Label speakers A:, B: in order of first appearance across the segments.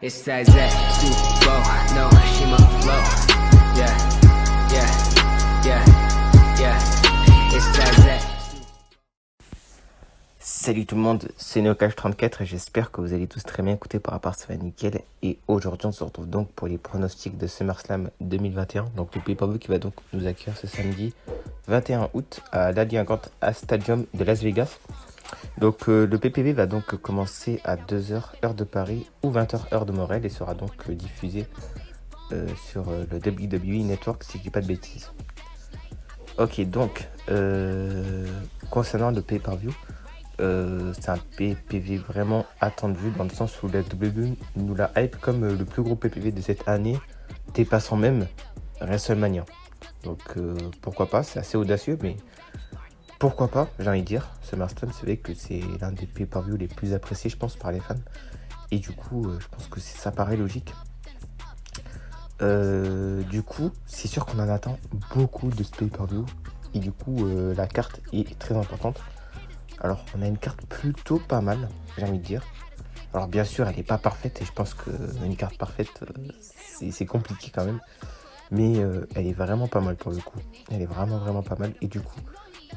A: It's that Super Bowl, no Shima flow. Yeah, yeah, yeah, yeah. It's that.
B: Salut tout le monde, c'est Neocash34 et j'espère que vous allez tous très bien écouter par rapport à ça va nickel. Et aujourd'hui on se retrouve donc pour les pronostics de SummerSlam 2021. Donc le pay-per-view qui va donc nous accueillir ce samedi 21 août à l'Allianz Stadium de Las Vegas. Donc le PPV va donc commencer à 2h heure de Paris ou 20h heure de Montréal et sera donc diffusé sur le WWE Network si je dis pas de bêtises. Ok, donc concernant le pay-per-view, c'est un PPV vraiment attendu dans le sens où la WWE nous la hype comme le plus gros PPV de cette année, dépassant même WrestleMania. Donc pourquoi pas, c'est assez audacieux, mais pourquoi pas, j'ai envie de dire. SummerSlam, c'est vrai que c'est l'un des pay-per-views les plus appréciés, je pense, par les fans. Et du coup, je pense que ça paraît logique. Du coup, c'est sûr qu'on en attend beaucoup de ce pay-per-view. Et du coup, la carte est très importante. Alors, on a une carte plutôt pas mal, j'ai envie de dire. Alors, bien sûr, elle n'est pas parfaite. Et je pense qu'une carte parfaite, c'est compliqué quand même. Mais elle est vraiment pas mal pour le coup. Elle est vraiment pas mal. Et du coup,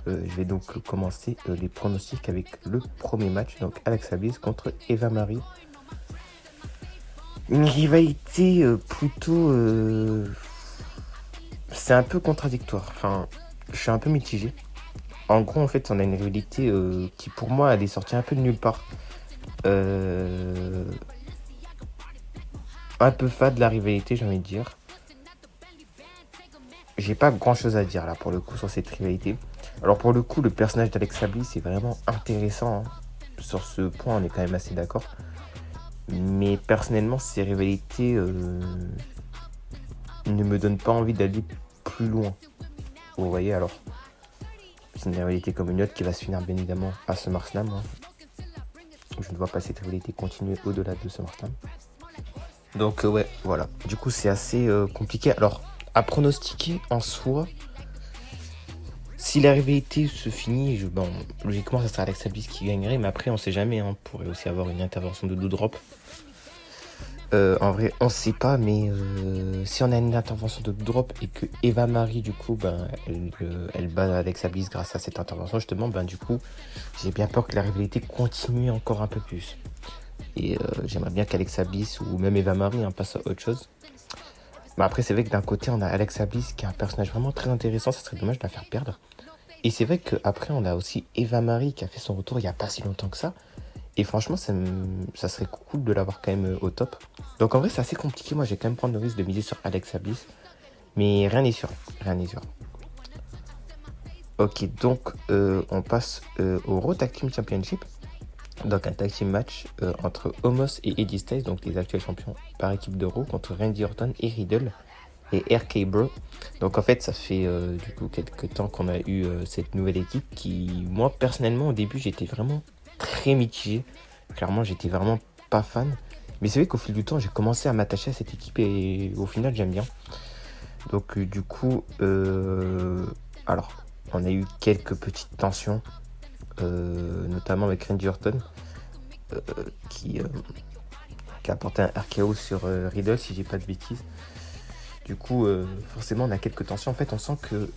B: je vais donc commencer les pronostics avec le premier match. Donc, Alexa Bliss contre Eva Marie. Une rivalité plutôt... c'est un peu contradictoire. Enfin, je suis un peu mitigé. En gros, en fait, on a une rivalité qui, pour moi, elle est sortie un peu de nulle part. Un peu fade la rivalité, j'ai envie de dire. J'ai pas grand chose à dire là pour le coup sur cette rivalité. Alors pour le coup, le personnage d'Alexa Bliss est vraiment intéressant. Hein. Sur ce point, on est quand même assez d'accord. Mais personnellement, ces rivalités ne me donnent pas envie d'aller plus loin. Vous voyez, alors, c'est une rivalité comme une autre qui va se finir bien évidemment à SummerSlam. Hein. Je ne vois pas cette rivalité continuer au-delà de SummerSlam. Donc ouais, voilà. Du coup, c'est assez compliqué. Alors, à pronostiquer en soi, si la rivalité se finit, bon, logiquement, ça sera Alexa Bliss qui gagnerait. Mais après, on sait jamais. Hein, on pourrait aussi avoir une intervention de Doudrop. En vrai, on sait pas, mais si on a une intervention de drop et que Eva Marie, du coup, elle bat Alexa Bliss grâce à cette intervention, justement, du coup, j'ai bien peur que la rivalité continue encore un peu plus. Et j'aimerais bien qu'Alexa Bliss ou même Eva Marie passe à autre chose. Mais après, c'est vrai que d'un côté, on a Alexa Bliss qui est un personnage vraiment très intéressant, ça serait dommage de la faire perdre. Et c'est vrai qu'après, on a aussi Eva Marie qui a fait son retour il n'y a pas si longtemps que ça. Et franchement, ça serait cool de l'avoir quand même au top. Donc en vrai, c'est assez compliqué. Moi, j'ai quand même prendre le risque de miser sur Alexa Bliss. Mais rien n'est sûr. Rien n'est sûr. Ok, donc on passe au Raw Tag Team Championship. Donc un tag team match entre Omos et Eddie Styles, donc les actuels champions par équipe de Raw, contre Randy Orton et Riddle et RK Bro. Donc en fait, ça fait du coup quelques temps qu'on a eu cette nouvelle équipe qui, moi, personnellement, au début, j'étais vraiment très mitigé. Clairement, j'étais vraiment pas fan. Mais c'est vrai qu'au fil du temps, j'ai commencé à m'attacher à cette équipe et au final, j'aime bien. Donc du coup, alors, on a eu quelques petites tensions, notamment avec Randy Orton, qui a apporté un RKO sur Riddle, si j'ai pas de bêtises. Du coup, forcément, on a quelques tensions. En fait, on sent que...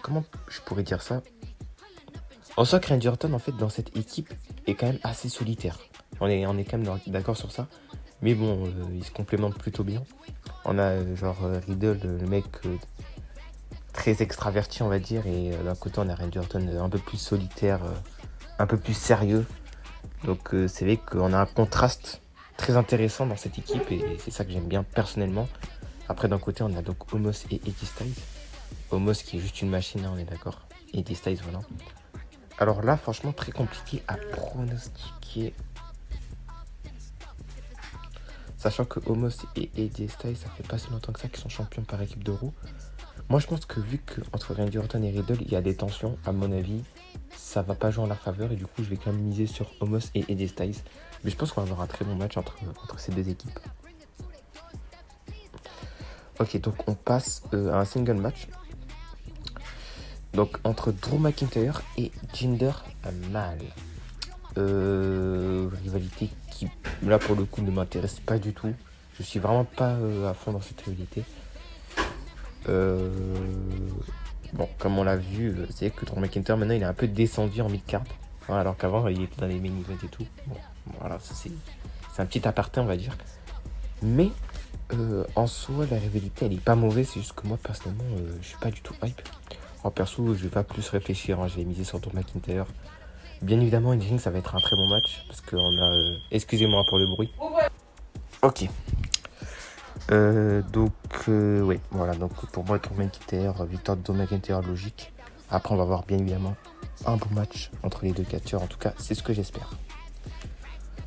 B: comment je pourrais dire ça ? On sent que Randy Orton, en fait, dans cette équipe, est quand même assez solitaire. On est quand même d'accord sur ça. Mais bon, ils se complémentent plutôt bien. On a Riddle, le mec très extraverti, on va dire. Et d'un côté, on a Randy Orton un peu plus solitaire, un peu plus sérieux. Donc c'est vrai qu'on a un contraste très intéressant dans cette équipe. Et c'est ça que j'aime bien personnellement. Après, d'un côté, on a donc Omos et Eddie Styles. Omos qui est juste une machine, hein, on est d'accord. Eddie Styles, voilà. Alors là, franchement, très compliqué à pronostiquer. Sachant que Omos et AJ Styles, ça fait pas si longtemps que ça qu'ils sont champions par équipe de Raw. Moi, je pense que vu qu'entre Randy Orton et Riddle, il y a des tensions, à mon avis, ça va pas jouer en leur faveur. Et du coup, je vais quand même miser sur Omos et AJ Styles. Mais je pense qu'on va avoir un très bon match entre ces deux équipes. Ok, donc on passe à un single match. Donc entre Drew McIntyre et Jinder Mahal. rivalité qui, là pour le coup, ne m'intéresse pas du tout. Je suis vraiment pas à fond dans cette rivalité. Bon, comme on l'a vu, c'est que Drew McIntyre maintenant il est un peu descendu en mid-card. Alors qu'avant il était dans les main events et tout. Bon, voilà, ça, c'est un petit aparté, on va dire. Mais en soi, la rivalité elle est pas mauvaise. C'est juste que moi personnellement, je suis pas du tout hype. En perso, je vais pas plus réfléchir. Je vais miser sur Drew McIntyre. Bien évidemment, in ring ça va être un très bon match parce qu'on a. Excusez-moi pour le bruit. Ok. Ouais, voilà, donc pour moi, Drew McIntyre, victoire de Drew McIntyre logique. Après, on va voir bien évidemment un bon match entre les deux catcheurs. En tout cas, c'est ce que j'espère.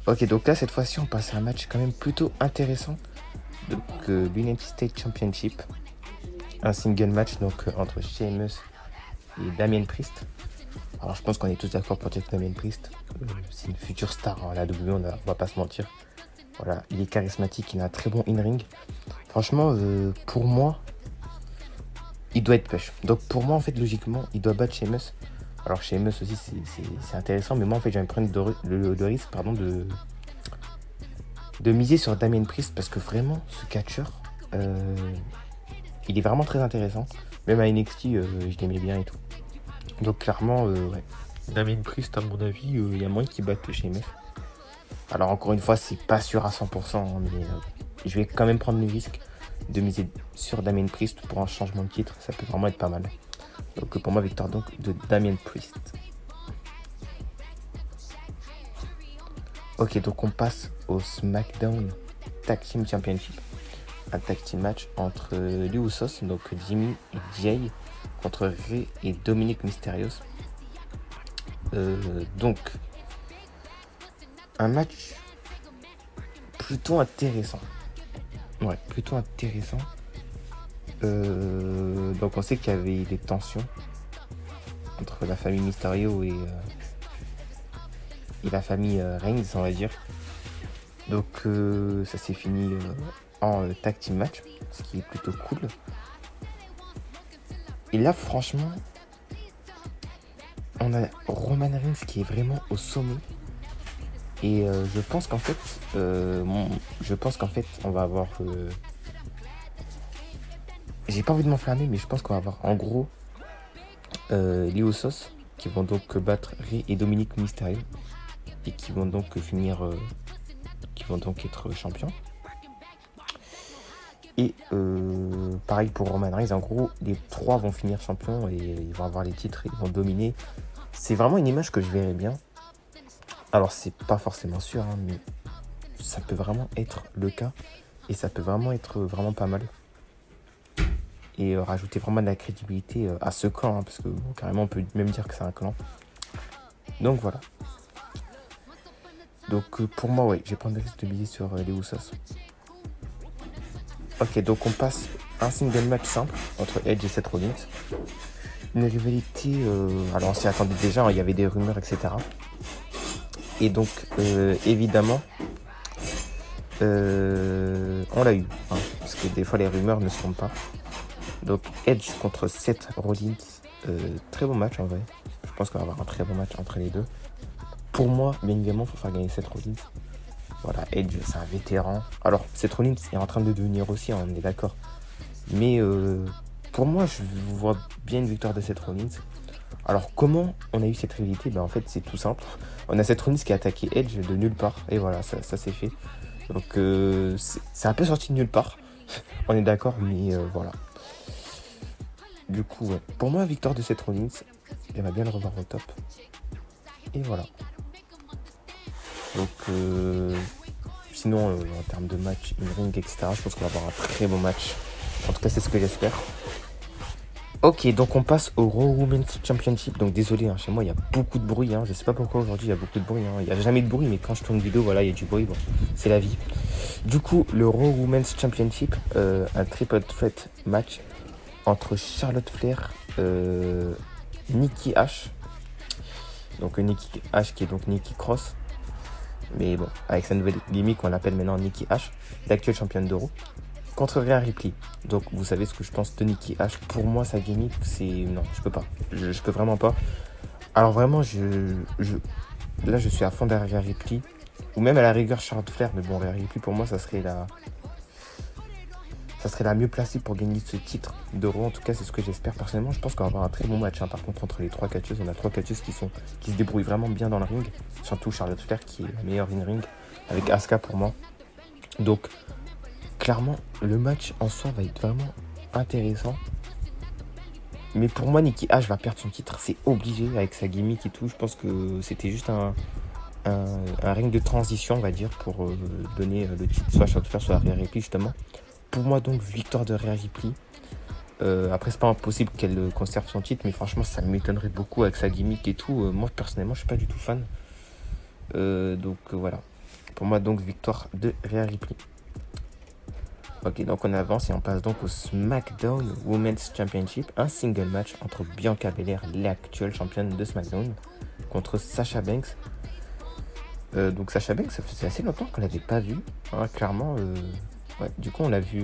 B: Ok, donc là, cette fois-ci, on passe à un match quand même plutôt intéressant. Donc, l'United States Championship. Un single match donc entre Sheamus et Damien Priest. Alors, je pense qu'on est tous d'accord pour dire que Damien Priest, c'est une future star à la WWE, on va pas se mentir. Voilà, il est charismatique, il a un très bon in-ring. Franchement, pour moi, il doit être push. Donc pour moi, en fait, logiquement, il doit battre Sheamus. Alors Sheamus aussi, c'est intéressant, mais moi, en fait, j'aime prendre le risque de miser sur Damien Priest parce que vraiment, ce catcheur, il est vraiment très intéressant. Même à NXT, je l'aimais bien et tout. Donc clairement, ouais. Damien Priest, à mon avis, il y a moyen qu'il batte Sheamus. Alors encore une fois, c'est pas sûr à 100%, mais je vais quand même prendre le risque de miser sur Damien Priest pour un changement de titre. Ça peut vraiment être pas mal. Donc pour moi, victoire donc de Damien Priest. Ok, donc on passe au SmackDown Tag Team Championship. Un tag team match entre les Usos, donc Jimmy et Jay, contre Rey et Dominic Mysterios. Donc un match plutôt intéressant. Ouais, plutôt intéressant. Donc on sait qu'il y avait des tensions entre la famille Mysterio et la famille Reigns, on va dire. Donc ça s'est fini en tag team match, ce qui est plutôt cool. Et là, franchement, on a Roman Reigns qui est vraiment au sommet. Et je pense qu'en fait, on va avoir. J'ai pas envie de m'enflammer, mais je pense qu'on va avoir en gros les Usos qui vont donc battre Rey et Dominic Mysterio et qui vont donc être champions. Et pareil pour Roman Reigns, en gros, les trois vont finir champions et ils vont avoir les titres, ils vont dominer. C'est vraiment une image que je verrais bien. Alors c'est pas forcément sûr, hein, mais ça peut vraiment être le cas et ça peut vraiment être vraiment pas mal. Et rajouter vraiment de la crédibilité à ce clan, hein, parce que bon, carrément on peut même dire que c'est un clan. Donc voilà. Donc pour moi, ouais, j'ai prendre le risque de miser sur les Usos. Ok, donc on passe un single match simple entre Edge et Seth Rollins. Une rivalité, alors on s'y attendait déjà, hein, il y avait des rumeurs, etc. Et donc, évidemment, on l'a eu, hein, parce que des fois les rumeurs ne se trompent pas. Donc, Edge contre Seth Rollins, très bon match en vrai. Je pense qu'on va avoir un très bon match entre les deux. Pour moi, bien évidemment, il faut faire gagner Seth Rollins. Voilà, Edge, c'est un vétéran. Alors, Seth Rollins est en train de devenir aussi, hein, on est d'accord. Mais pour moi, je vois bien une victoire de Seth Rollins. Alors comment on a eu cette rivalité? Ben en fait c'est tout simple. On a Seth Rollins qui a attaqué Edge de nulle part. Et voilà, ça s'est fait. Donc c'est un peu sorti de nulle part. On est d'accord, mais voilà. Du coup, ouais. Pour moi, victoire de Seth Rollins. J'aimerais bien le revoir au top. Et voilà. Donc sinon en termes de match, in-ring, etc. Je pense qu'on va avoir un très bon match. En tout cas c'est ce que j'espère. Ok, donc on passe au Raw Women's Championship. Donc désolé, hein, chez moi il y a beaucoup de bruit. Hein. Je sais pas pourquoi aujourd'hui il y a beaucoup de bruit. Hein. Il n'y a jamais de bruit, mais quand je tourne une vidéo, voilà, il y a du bruit. Bon, c'est la vie. Du coup, le Raw Women's Championship, un triple threat match entre Charlotte Flair, Nikki Ash. Donc Nikki Ash qui est donc Nikki Cross. Mais bon, avec sa nouvelle gimmick, on l'appelle maintenant Nikki Ash, l'actuelle championne de Raw. Contre Rhea Ripley. Donc vous savez ce que je pense de Nikki Ash. Pour moi sa gimmick c'est... Non, je peux pas. Je peux vraiment pas. Alors vraiment là, je suis à fond derrière Ripley. Ou même à la rigueur Charlotte Flair. Mais bon, Ripley, pour moi, ça serait la mieux placée pour gagner ce titre d'Euro. En tout cas, c'est ce que j'espère personnellement. Je pense qu'on va avoir un très bon match. Hein. Par contre, entre les 3 catcheuses, on a 3 catcheuses qui se débrouillent vraiment bien dans le ring. Surtout Charlotte Flair qui est la meilleure in-ring. Avec Asuka pour moi. Donc, clairement, le match en soi va être vraiment intéressant. Mais pour moi, Nikki H va perdre son titre. C'est obligé avec sa gimmick et tout. Je pense que c'était juste un ring de transition, on va dire, pour donner le titre soit à Charlotte Flair, soit à Rhea Ripley, justement. Pour moi, donc, victoire de Rhea Ripley. Après, c'est pas impossible qu'elle conserve son titre, mais franchement, ça m'étonnerait beaucoup avec sa gimmick et tout. Moi, personnellement, je suis pas du tout fan. Donc, voilà. Pour moi, donc, victoire de Rhea Ripley. Ok, donc on avance et on passe donc au SmackDown Women's Championship. Un single match entre Bianca Belair, l'actuelle championne de SmackDown, contre Sasha Banks. Donc Sasha Banks, ça faisait assez longtemps qu'on l'avait pas vue. Hein, clairement, ouais, du coup on l'a vu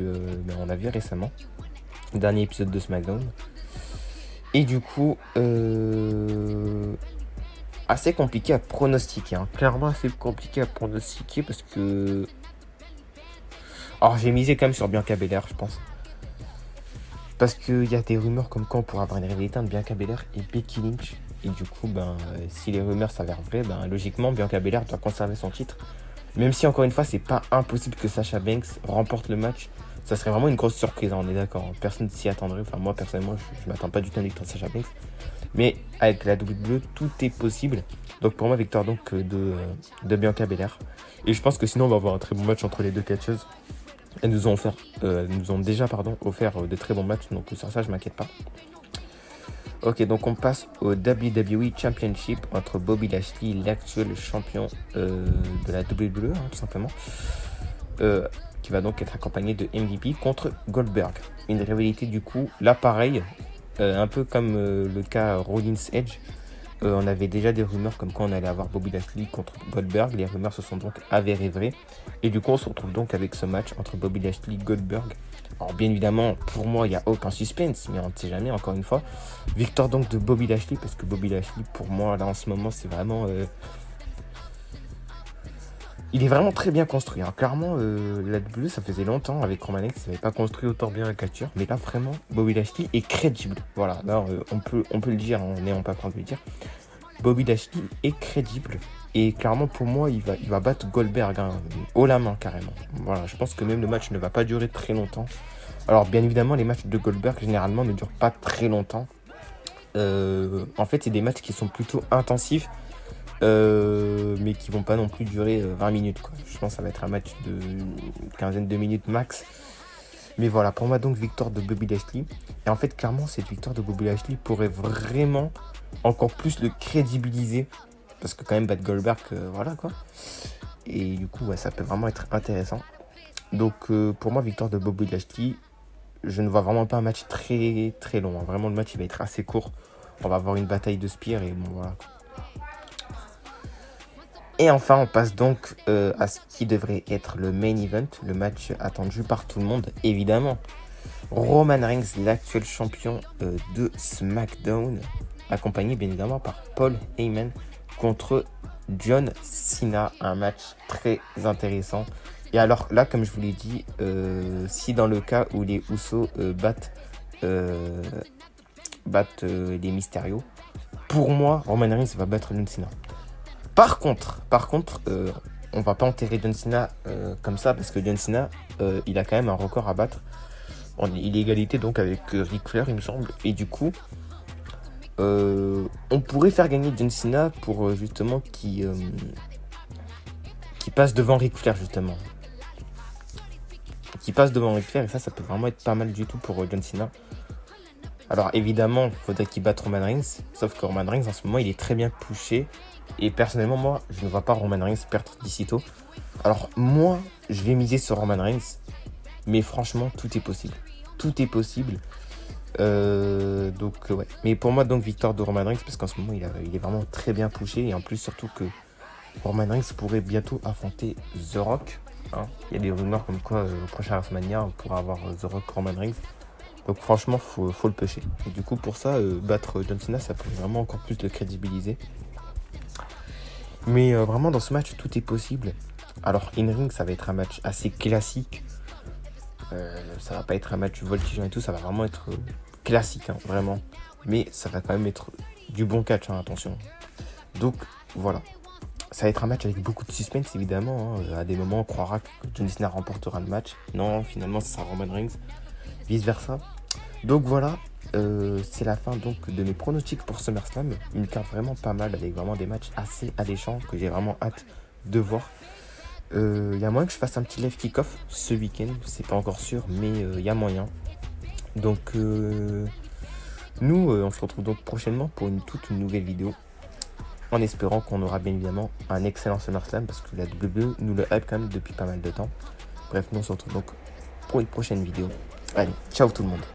B: récemment. Dernier épisode de SmackDown. Et du coup, assez compliqué à pronostiquer. Hein. Clairement assez compliqué à pronostiquer parce que... Alors j'ai misé quand même sur Bianca Belair, je pense. Parce qu'il y a des rumeurs comme quoi on pourra avoir une rivalité entre Bianca Belair et Becky Lynch. Et du coup, si les rumeurs s'avèrent vraies, logiquement, Bianca Belair doit conserver son titre. Même si, encore une fois, c'est pas impossible que Sasha Banks remporte le match. Ça serait vraiment une grosse surprise, hein, on est d'accord. Personne s'y attendrait. Enfin, moi, personnellement, je m'attends pas du tout à une victoire de Sasha Banks. Mais avec la WWE, tout est possible. Donc pour moi, victoire donc, de Bianca Belair. Et je pense que sinon, on va avoir un très bon match entre les deux catcheuses. Elles nous ont déjà offert de très bons matchs, donc sur ça je m'inquiète pas. Ok, donc on passe au WWE Championship entre Bobby Lashley, l'actuel champion de la WWE, hein, tout simplement, qui va donc être accompagné de MVP contre Goldberg. Une rivalité du coup, là pareil, un peu comme le cas Rollins Edge. On avait déjà des rumeurs comme quoi on allait avoir Bobby Lashley contre Goldberg. Les rumeurs se sont donc avérées vraies. Et du coup, on se retrouve donc avec ce match entre Bobby Lashley et Goldberg. Alors, bien évidemment, pour moi, il n'y a aucun suspense, mais on ne sait jamais, encore une fois. Victoire donc de Bobby Lashley, parce que Bobby Lashley, pour moi, là, en ce moment, c'est vraiment... Il est vraiment très bien construit. Hein. Clairement, la WWE, ça faisait longtemps avec Roman Reigns, ça n'avait pas construit autant bien la culture. Mais là, vraiment, Bobby Lashley est crédible. Voilà, là, on peut le dire, on n'est pas prêt de le dire. Bobby Lashley est crédible. Et clairement, pour moi, il va battre Goldberg, hein, haut la main, carrément. Voilà, je pense que même le match ne va pas durer très longtemps. Alors, bien évidemment, les matchs de Goldberg, généralement, ne durent pas très longtemps. En fait, c'est des matchs qui sont plutôt intensifs. Mais qui vont pas non plus durer 20 minutes quoi. Je pense que ça va être un match de quinzaine de minutes max. Mais voilà, pour moi donc victoire de Bobby Lashley. Et en fait clairement cette victoire de Bobby Lashley pourrait vraiment encore plus le crédibiliser. Parce que quand même battre Goldberg, voilà quoi. Et du coup ouais, ça peut vraiment être intéressant. Donc pour moi victoire de Bobby Lashley. Je ne vois vraiment pas un match très très long. Hein. Vraiment le match il va être assez court. On va avoir une bataille de spear et bon voilà quoi. Et enfin, on passe donc à ce qui devrait être le main event, le match attendu par tout le monde, évidemment. Roman Reigns, l'actuel champion de SmackDown, accompagné bien évidemment par Paul Heyman contre John Cena. Un match très intéressant. Et alors là, comme je vous l'ai dit, si dans le cas où les Usos battent les Mysterio, pour moi, Roman Reigns va battre John Cena. Par contre, on va pas enterrer John Cena comme ça parce que John Cena, il a quand même un record à battre. Il est égalité donc avec Ric Flair, il me semble. Et du coup, on pourrait faire gagner John Cena pour justement qui passe devant Ric Flair justement. Qui passe devant Ric Flair et ça peut vraiment être pas mal du tout pour John Cena. Alors évidemment, il faudrait qu'il batte Roman Reigns. Sauf que Roman Reigns en ce moment, il est très bien poussé. Et personnellement, moi, je ne vois pas Roman Reigns perdre d'ici tôt. Alors moi, je vais miser sur Roman Reigns. Mais franchement, tout est possible. Tout est possible. Donc ouais. Mais pour moi, donc victoire de Roman Reigns. Parce qu'en ce moment, il est vraiment très bien poussé. Et en plus, surtout que Roman Reigns pourrait bientôt affronter The Rock. Hein. Il y a des rumeurs comme quoi au prochain WrestleMania, on pourra avoir The Rock, Roman Reigns. Donc franchement, faut le pêcher. Et du coup, pour ça, battre John Cena, ça pourrait vraiment encore plus le crédibiliser. Mais vraiment, dans ce match, tout est possible. Alors, in-ring, ça va être un match assez classique. Ça va pas être un match voltigeant et tout, ça va vraiment être classique, hein, vraiment. Mais ça va quand même être du bon catch, hein, attention. Donc, voilà. Ça va être un match avec beaucoup de suspense, évidemment. Hein. À des moments, on croira que John Cena remportera le match. Non, finalement, ce sera Roman Reigns. Vice-versa. Donc, voilà. C'est la fin donc de mes pronostics pour SummerSlam. Une carte vraiment pas mal, avec vraiment des matchs assez alléchants que j'ai vraiment hâte de voir. Y a moyen que je fasse un petit live kick-off ce week-end. C'est pas encore sûr, mais y a moyen. Donc, nous, on se retrouve donc prochainement pour une toute nouvelle vidéo. En espérant qu'on aura bien évidemment un excellent SummerSlam parce que la WWE nous le hype quand même depuis pas mal de temps. Bref, nous on se retrouve donc pour une prochaine vidéo. Allez, ciao tout le monde.